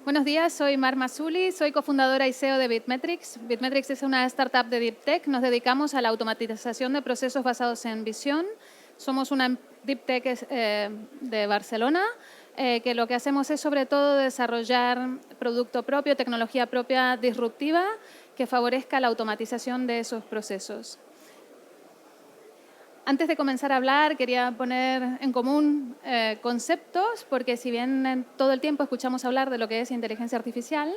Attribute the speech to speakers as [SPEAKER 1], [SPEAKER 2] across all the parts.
[SPEAKER 1] Buenos días, soy Mar Masuli, soy cofundadora y CEO de BitMetrics. BitMetrics es una startup de Deep Tech. Nos dedicamos a la automatización de procesos basados en visión. Somos una Deep Tech de Barcelona, que lo que hacemos es sobre todo desarrollar producto propio, tecnología propia disruptiva que favorezca la automatización de esos procesos. Antes de comenzar a hablar, quería poner en común conceptos, porque si bien en todo el tiempo escuchamos hablar de lo que es inteligencia artificial,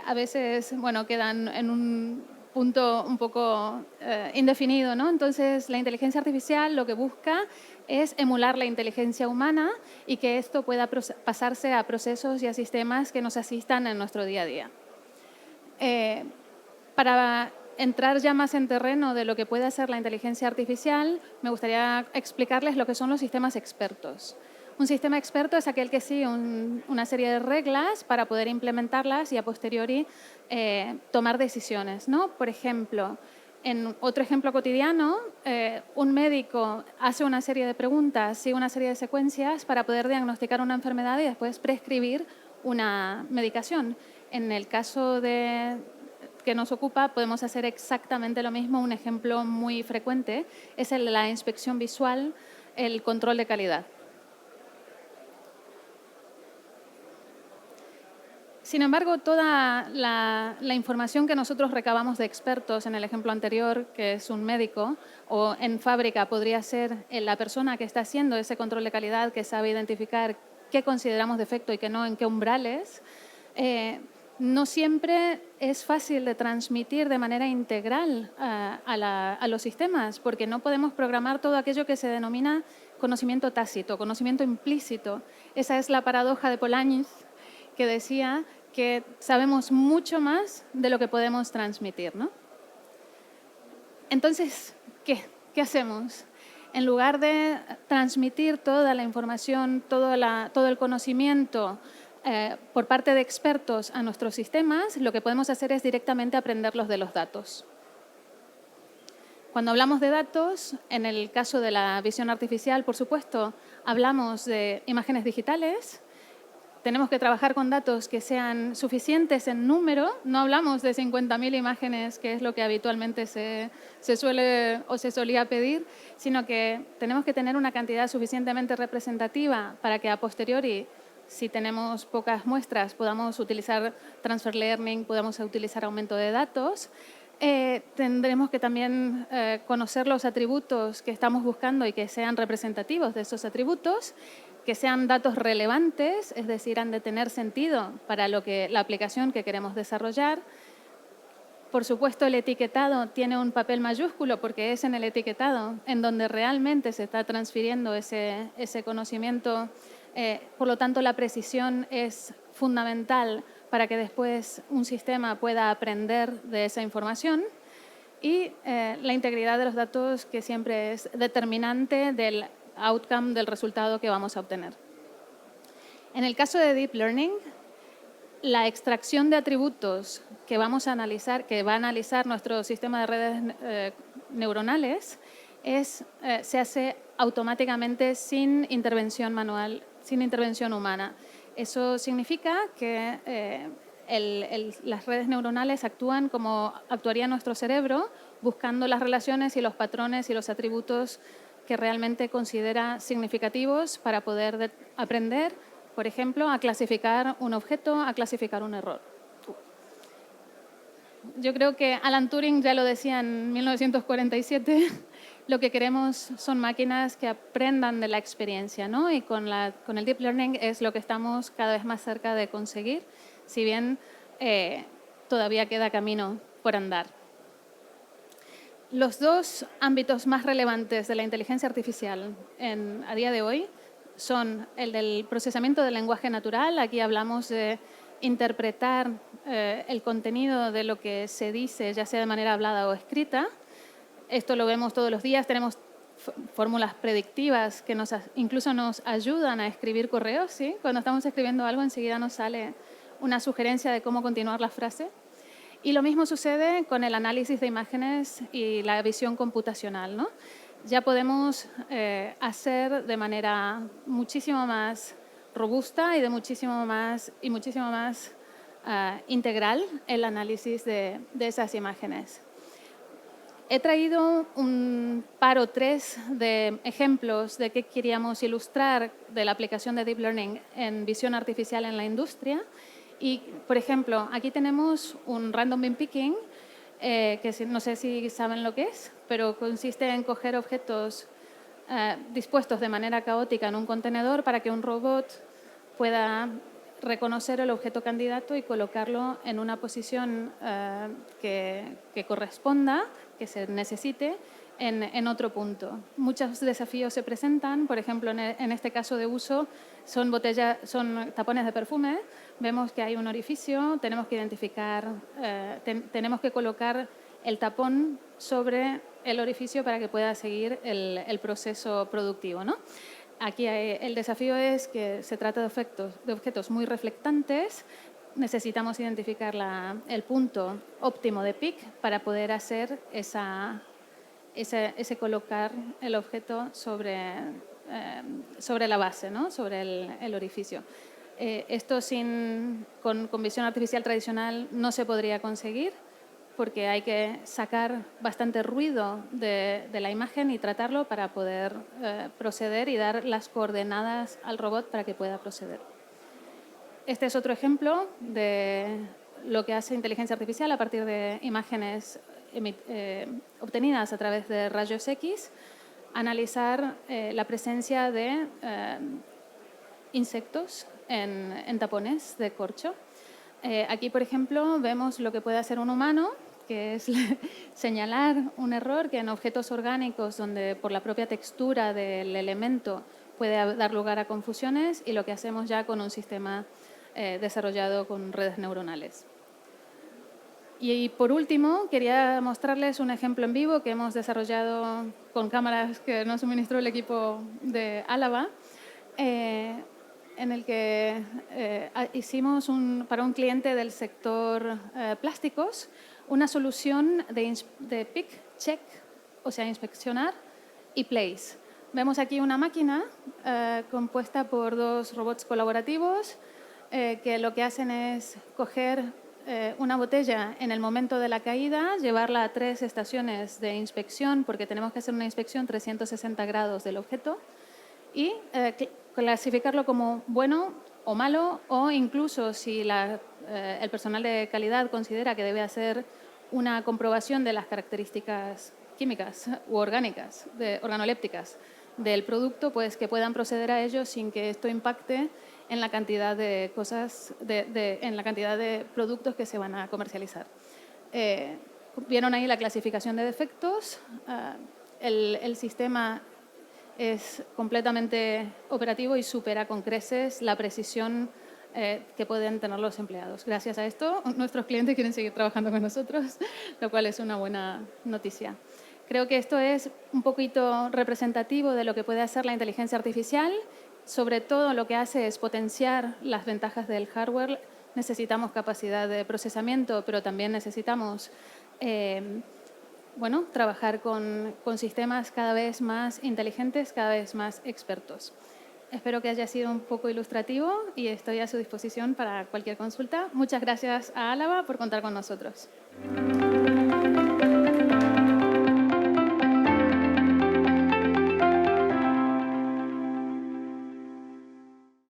[SPEAKER 1] a veces quedan en un punto un poco indefinido, ¿no? Entonces, la inteligencia artificial lo que busca es emular la inteligencia humana y que esto pueda pasarse a procesos y a sistemas que nos asistan en nuestro día a día. Para entrar ya más en terreno de lo que puede hacer la inteligencia artificial, me gustaría explicarles lo que son los sistemas expertos. Un sistema experto es aquel que sigue una serie de reglas para poder implementarlas y a posteriori tomar decisiones, ¿no? Por ejemplo, en otro ejemplo cotidiano, un médico hace una serie de preguntas, sigue una serie de secuencias para poder diagnosticar una enfermedad y después prescribir una medicación. En el caso que nos ocupa, podemos hacer exactamente lo mismo. Un ejemplo muy frecuente es la inspección visual, el control de calidad. Sin embargo, toda la información que nosotros recabamos de expertos, en el ejemplo anterior, que es un médico, o en fábrica podría ser la persona que está haciendo ese control de calidad, que sabe identificar qué consideramos defecto y qué no, en qué umbrales, no siempre es fácil de transmitir de manera integral a los sistemas, porque no podemos programar todo aquello que se denomina conocimiento tácito, conocimiento implícito. Esa es la paradoja de Polanyi, que decía que sabemos mucho más de lo que podemos transmitir, ¿no? Entonces, ¿qué hacemos? En lugar de transmitir toda la información, todo el conocimiento por parte de expertos a nuestros sistemas, lo que podemos hacer es directamente aprenderlos de los datos. Cuando hablamos de datos, en el caso de la visión artificial, por supuesto, hablamos de imágenes digitales. Tenemos que trabajar con datos que sean suficientes en número. No hablamos de 50.000 imágenes, que es lo que habitualmente se suele o se solía pedir, sino que tenemos que tener una cantidad suficientemente representativa para que a posteriori, si tenemos pocas muestras, podamos utilizar transfer learning, podamos utilizar aumento de datos. Tendremos que también conocer los atributos que estamos buscando y que sean representativos de esos atributos, que sean datos relevantes, es decir, han de tener sentido para la aplicación que queremos desarrollar. Por supuesto, el etiquetado tiene un papel mayúsculo porque es en el etiquetado en donde realmente se está transfiriendo ese conocimiento. Por lo tanto, la precisión es fundamental para que después un sistema pueda aprender de esa información. Y la integridad de los datos, que siempre es determinante del outcome, del resultado que vamos a obtener. En el caso de Deep Learning, la extracción de atributos que vamos a analizar, que va a analizar nuestro sistema de redes neuronales, se hace automáticamente sin intervención manual, sin intervención humana. Eso significa que las redes neuronales actúan como actuaría nuestro cerebro, buscando las relaciones y los patrones y los atributos que realmente considera significativos para poder aprender, por ejemplo, a clasificar un objeto, a clasificar un error. Yo creo que Alan Turing ya lo decía en 1947, lo que queremos son máquinas que aprendan de la experiencia, ¿no? Y con el Deep Learning es lo que estamos cada vez más cerca de conseguir, si bien todavía queda camino por andar. Los dos ámbitos más relevantes de la inteligencia artificial a día de hoy son el del procesamiento del lenguaje natural. Aquí hablamos de interpretar el contenido de lo que se dice, ya sea de manera hablada o escrita. Esto lo vemos todos los días. Tenemos fórmulas predictivas que incluso nos ayudan a escribir correos, ¿sí? Cuando estamos escribiendo algo, enseguida nos sale una sugerencia de cómo continuar la frase. Y lo mismo sucede con el análisis de imágenes y la visión computacional, ¿no? Ya podemos hacer de manera muchísimo más robusta y de muchísimo más integral el análisis de esas imágenes. He traído un par o tres de ejemplos de qué queríamos ilustrar de la aplicación de Deep Learning en visión artificial en la industria. Y, por ejemplo, aquí tenemos un Random Bin Picking, que no sé si saben lo que es, pero consiste en coger objetos dispuestos de manera caótica en un contenedor para que un robot pueda reconocer el objeto candidato y colocarlo en una posición que corresponda, que se necesite, en otro punto. Muchos desafíos se presentan, por ejemplo, en este caso de uso son tapones de perfume. Vemos que hay un orificio, tenemos que identificar, tenemos que colocar el tapón sobre el orificio para que pueda seguir el proceso productivo, ¿no? Aquí el desafío es que se trata de objetos muy reflectantes. Necesitamos identificar el punto óptimo de pic para poder hacer ese colocar el objeto sobre la base, ¿no? Sobre el orificio. Esto con visión artificial tradicional no se podría conseguir, porque hay que sacar bastante ruido de la imagen y tratarlo para poder proceder y dar las coordenadas al robot para que pueda proceder. Este es otro ejemplo de lo que hace inteligencia artificial a partir de imágenes obtenidas a través de rayos X, analizar la presencia de insectos en tapones de corcho. Aquí, por ejemplo, vemos lo que puede hacer un humano, que es señalar un error que en objetos orgánicos, donde por la propia textura del elemento puede dar lugar a confusiones, y lo que hacemos ya con un sistema desarrollado con redes neuronales. Y por último, quería mostrarles un ejemplo en vivo que hemos desarrollado con cámaras que nos suministró el equipo de Álava, en el que hicimos para un cliente del sector plásticos una solución de pick, check, o sea, inspeccionar, y place. Vemos aquí una máquina compuesta por dos robots colaborativos que lo que hacen es coger una botella en el momento de la caída, llevarla a 3 estaciones de inspección, porque tenemos que hacer una inspección 360 grados del objeto, y clasificarlo como bueno o malo, o incluso si el personal de calidad considera que debe hacer una comprobación de las características químicas u organolépticas del producto, pues que puedan proceder a ello sin que esto impacte en la cantidad de en la cantidad de productos que se van a comercializar. Vieron ahí la clasificación de defectos. El sistema es completamente operativo y supera con creces la precisión que pueden tener los empleados. Gracias a esto, nuestros clientes quieren seguir trabajando con nosotros, lo cual es una buena noticia. Creo que esto es un poquito representativo de lo que puede hacer la inteligencia artificial. Sobre todo, lo que hace es potenciar las ventajas del hardware. Necesitamos capacidad de procesamiento, pero también necesitamos trabajar con sistemas cada vez más inteligentes, cada vez más expertos. Espero que haya sido un poco ilustrativo y estoy a su disposición para cualquier consulta. Muchas gracias a Álava por contar con nosotros.